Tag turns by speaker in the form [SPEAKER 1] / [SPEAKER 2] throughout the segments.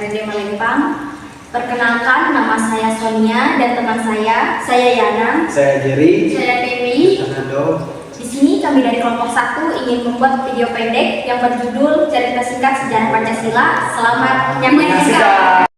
[SPEAKER 1] Rende Malempang. Perkenalkan, nama saya Sonia dan teman saya Yana,
[SPEAKER 2] Saya Jerry,
[SPEAKER 1] saya Dewi.
[SPEAKER 2] Fernando.
[SPEAKER 1] Di sini kami dari kelompok 1 ingin membuat video pendek yang berjudul Cerita Singkat Sejarah Pancasila. Selamat menyaksikan.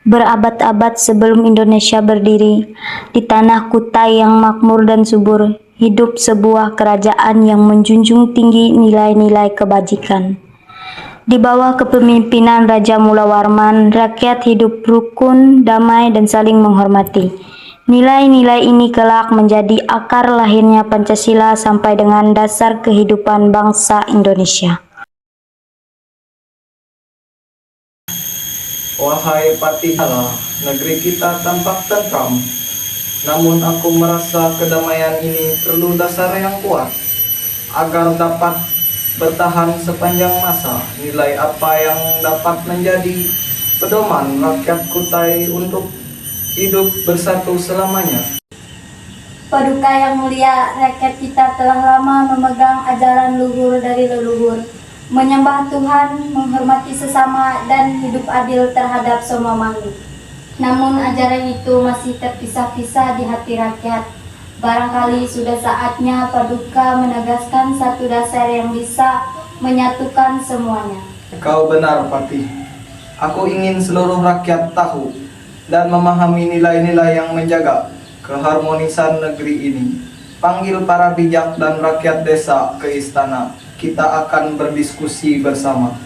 [SPEAKER 3] Berabad-abad sebelum Indonesia berdiri, di tanah Kutai yang makmur dan subur, hidup sebuah kerajaan yang menjunjung tinggi nilai-nilai kebajikan. Di bawah kepemimpinan Raja Mulawarman, rakyat hidup rukun, damai, dan saling menghormati. Nilai-nilai ini kelak menjadi akar lahirnya Pancasila sampai dengan dasar kehidupan bangsa Indonesia.
[SPEAKER 2] Wahai Patihala, negeri kita tampak tentram. Namun aku merasa kedamaian ini perlu dasar yang kuat agar dapat bertahan sepanjang masa. Nilai apa yang dapat menjadi pedoman rakyat Kutai untuk hidup bersatu selamanya?
[SPEAKER 3] Paduka yang mulia, rakyat kita telah lama memegang ajaran luhur dari leluhur, menyembah Tuhan, menghormati sesama, dan hidup adil terhadap semua makhluk. Namun ajaran itu masih terpisah-pisah di hati rakyat. Barangkali sudah saatnya Paduka menegaskan satu dasar yang bisa menyatukan semuanya.
[SPEAKER 2] Kau benar, Patih. Aku ingin seluruh rakyat tahu dan memahami nilai-nilai yang menjaga keharmonisan negeri ini. Panggil para bijak dan rakyat desa ke istana. Kita akan berdiskusi bersama.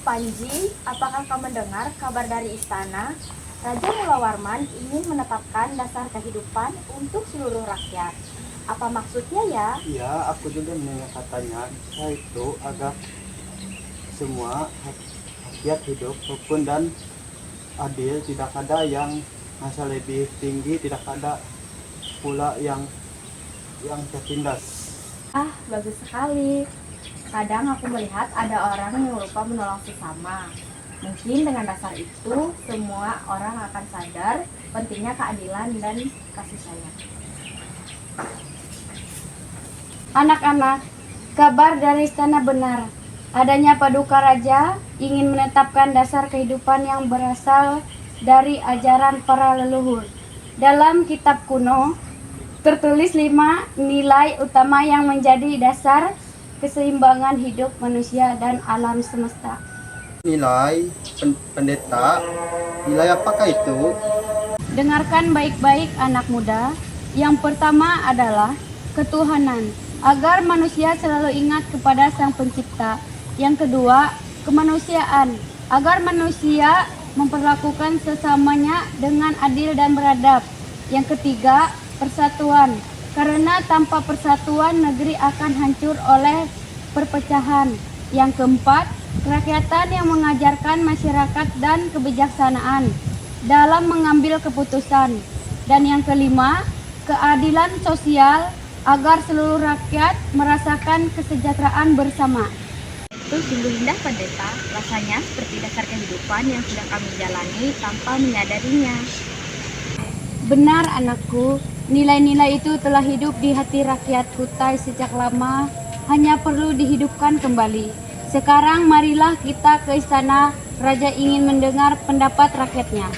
[SPEAKER 1] Panji, apakah kau mendengar kabar dari istana? Raja Mulawarman ingin menetapkan dasar kehidupan untuk seluruh rakyat. Apa maksudnya ya?
[SPEAKER 4] Ya, aku juga mendengar katanya itu agar semua rakyat hidup rukun dan adil, tidak ada yang masa lebih tinggi, tidak ada pula yang tertindas.
[SPEAKER 1] Ah, bagus sekali. Kadang aku melihat ada orang yang lupa menolong sesama. Mungkin dengan dasar itu, semua orang akan sadar pentingnya keadilan dan kasih sayang.
[SPEAKER 3] Anak-anak, kabar dari istana benar. Adanya Paduka Raja ingin menetapkan dasar kehidupan yang berasal dari ajaran para leluhur. Dalam kitab kuno, tertulis 5 nilai utama yang menjadi dasar keseimbangan hidup manusia dan alam semesta.
[SPEAKER 4] Nilai pendeta, nilai apakah itu?
[SPEAKER 3] Dengarkan baik-baik anak muda. Yang pertama adalah ketuhanan, agar manusia selalu ingat kepada Sang Pencipta. Yang kedua, kemanusiaan, agar manusia memperlakukan sesamanya dengan adil dan beradab. Yang ketiga, persatuan, karena tanpa persatuan negeri akan hancur oleh perpecahan. Yang keempat, kerakyatan yang mengajarkan masyarakat dan kebijaksanaan dalam mengambil keputusan. Dan yang kelima, keadilan sosial agar seluruh rakyat merasakan kesejahteraan bersama.
[SPEAKER 1] Itu sungguh indah, Pendeta. Rasanya seperti dasar kehidupan yang sudah kami jalani tanpa menyadarinya.
[SPEAKER 3] Benar anakku, nilai-nilai itu telah hidup di hati rakyat Kutai sejak lama, hanya perlu dihidupkan kembali. Sekarang marilah kita ke istana, Raja ingin mendengar pendapat rakyatnya.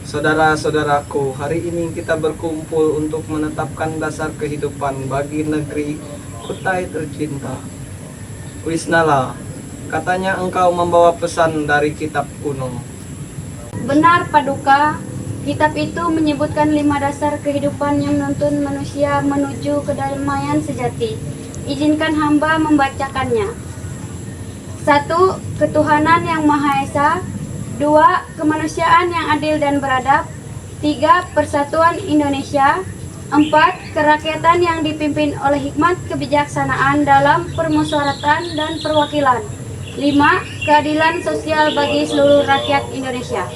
[SPEAKER 2] Saudara-saudaraku, hari ini kita berkumpul untuk menetapkan dasar kehidupan bagi negeri Kutai tercinta. Wisnala, katanya engkau membawa pesan dari kitab kuno.
[SPEAKER 3] Benar Paduka, Kitab itu menyebutkan 5 dasar kehidupan yang menuntun manusia menuju kedamaian sejati. Izinkan hamba membacakannya. 1. Ketuhanan yang Maha Esa. 2. Kemanusiaan yang adil dan beradab. 3. Persatuan Indonesia. 4. Kerakyatan yang dipimpin oleh hikmat kebijaksanaan dalam permusyawaratan dan perwakilan. 5. Keadilan sosial bagi seluruh rakyat Indonesia.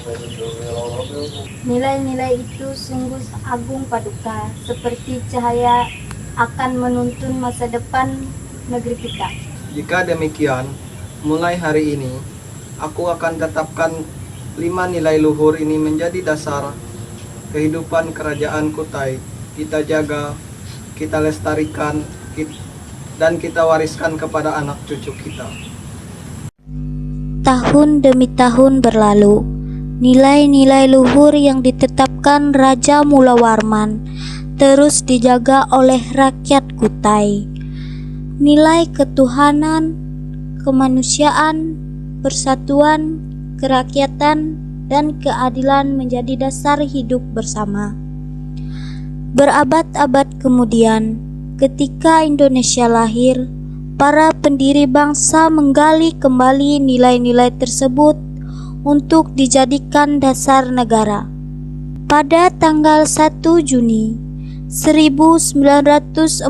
[SPEAKER 5] Nilai-nilai itu sungguh agung paduka, seperti cahaya akan menuntun masa depan negeri kita.
[SPEAKER 2] Jika demikian, mulai hari ini, aku akan tetapkan 5 nilai luhur ini menjadi dasar kehidupan kerajaan Kutai. Kita jaga, kita lestarikan, dan kita wariskan kepada anak cucu kita.
[SPEAKER 5] Tahun demi tahun berlalu, nilai-nilai luhur yang ditetapkan Raja Mulawarman terus dijaga oleh rakyat Kutai. Nilai ketuhanan, kemanusiaan, persatuan, kerakyatan, dan keadilan menjadi dasar hidup bersama. Berabad-abad kemudian, ketika Indonesia lahir, para pendiri bangsa menggali kembali nilai-nilai tersebut untuk dijadikan dasar negara. Pada tanggal 1 Juni 1945,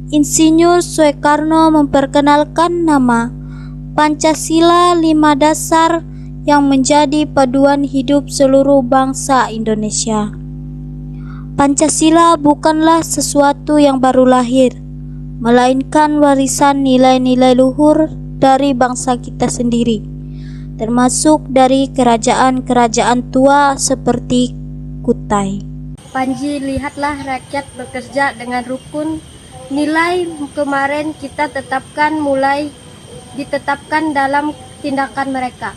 [SPEAKER 5] Insinyur Soekarno memperkenalkan nama Pancasila 5 dasar yang menjadi paduan hidup seluruh bangsa Indonesia. Pancasila bukanlah sesuatu yang baru lahir, melainkan warisan nilai-nilai luhur dari bangsa kita sendiri, termasuk dari kerajaan-kerajaan tua seperti Kutai.
[SPEAKER 6] Panji, lihatlah rakyat bekerja dengan rukun. Nilai kemarin kita tetapkan mulai ditetapkan dalam tindakan mereka.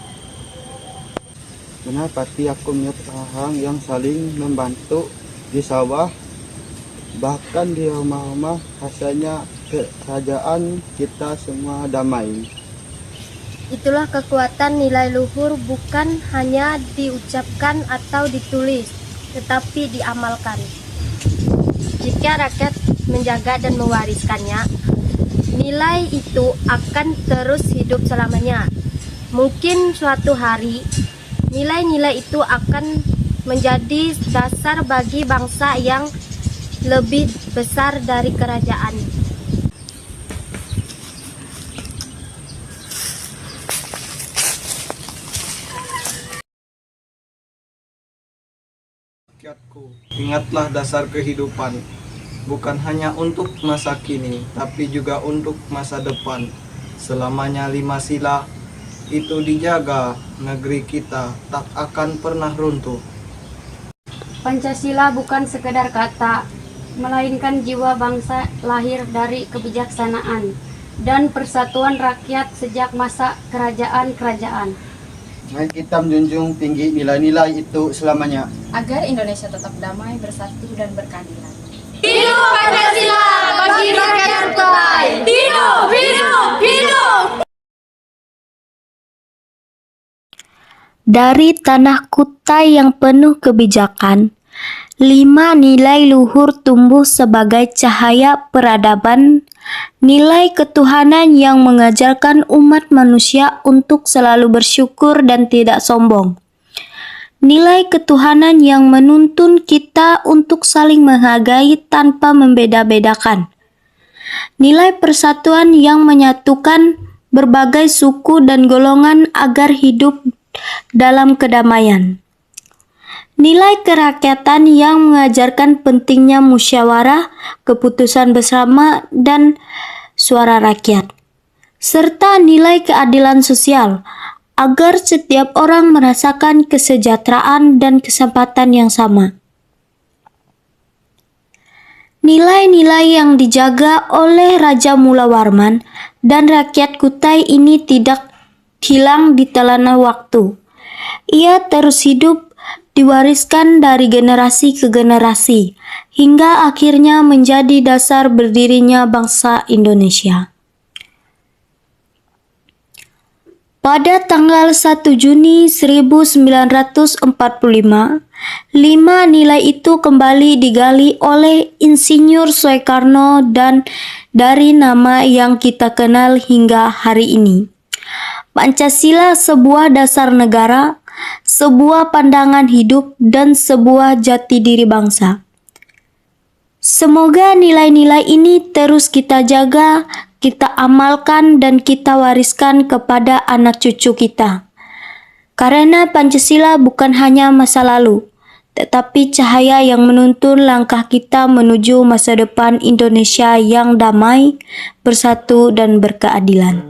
[SPEAKER 4] Benar pati aku melihat orang yang saling membantu di sawah, bahkan di rumah-rumah. Rasanya kerajaan kita semua damai.
[SPEAKER 6] Itulah kekuatan nilai luhur, bukan hanya diucapkan atau ditulis, tetapi diamalkan. Jika rakyat menjaga dan mewariskannya, nilai itu akan terus hidup selamanya. Mungkin suatu hari nilai-nilai itu akan menjadi dasar bagi bangsa yang lebih besar dari kerajaan.
[SPEAKER 2] Rakyatku, ingatlah dasar kehidupan, bukan hanya untuk masa kini, tapi juga untuk masa depan. Selamanya 5 sila itu dijaga, negeri kita tak akan pernah runtuh.
[SPEAKER 3] Pancasila bukan sekedar kata, melainkan jiwa bangsa lahir dari kebijaksanaan dan persatuan rakyat sejak masa kerajaan-kerajaan.
[SPEAKER 4] Mari kita menjunjung tinggi nilai-nilai itu selamanya.
[SPEAKER 1] Agar Indonesia tetap damai, bersatu, dan berkeadilan.
[SPEAKER 7] Hidup Pancasila bagi rakyat Kutai. Hidup, hidup, hidup.
[SPEAKER 5] Dari tanah Kutai yang penuh kebijakan, 5 nilai luhur tumbuh sebagai cahaya peradaban, nilai ketuhanan yang mengajarkan umat manusia untuk selalu bersyukur dan tidak sombong. Nilai ketuhanan yang menuntun kita untuk saling menghargai tanpa membeda-bedakan. Nilai persatuan yang menyatukan berbagai suku dan golongan agar hidup dalam kedamaian. Nilai kerakyatan yang mengajarkan pentingnya musyawarah, keputusan bersama, dan suara rakyat. Serta nilai keadilan sosial, agar setiap orang merasakan kesejahteraan dan kesempatan yang sama. Nilai-nilai yang dijaga oleh Raja Mulawarman dan rakyat Kutai ini tidak hilang di telan waktu. Ia terus hidup, diwariskan dari generasi ke generasi, hingga akhirnya menjadi dasar berdirinya bangsa Indonesia. Pada tanggal 1 Juni 1945, 5 nilai itu kembali digali oleh Insinyur Soekarno dan dari nama yang kita kenal hingga hari ini. Pancasila sebuah dasar negara, sebuah pandangan hidup, dan sebuah jati diri bangsa. Semoga nilai-nilai ini terus kita jaga, kita amalkan, dan kita wariskan kepada anak cucu kita. Karena Pancasila bukan hanya masa lalu, tetapi cahaya yang menuntun langkah kita menuju masa depan Indonesia yang damai, bersatu, dan berkeadilan.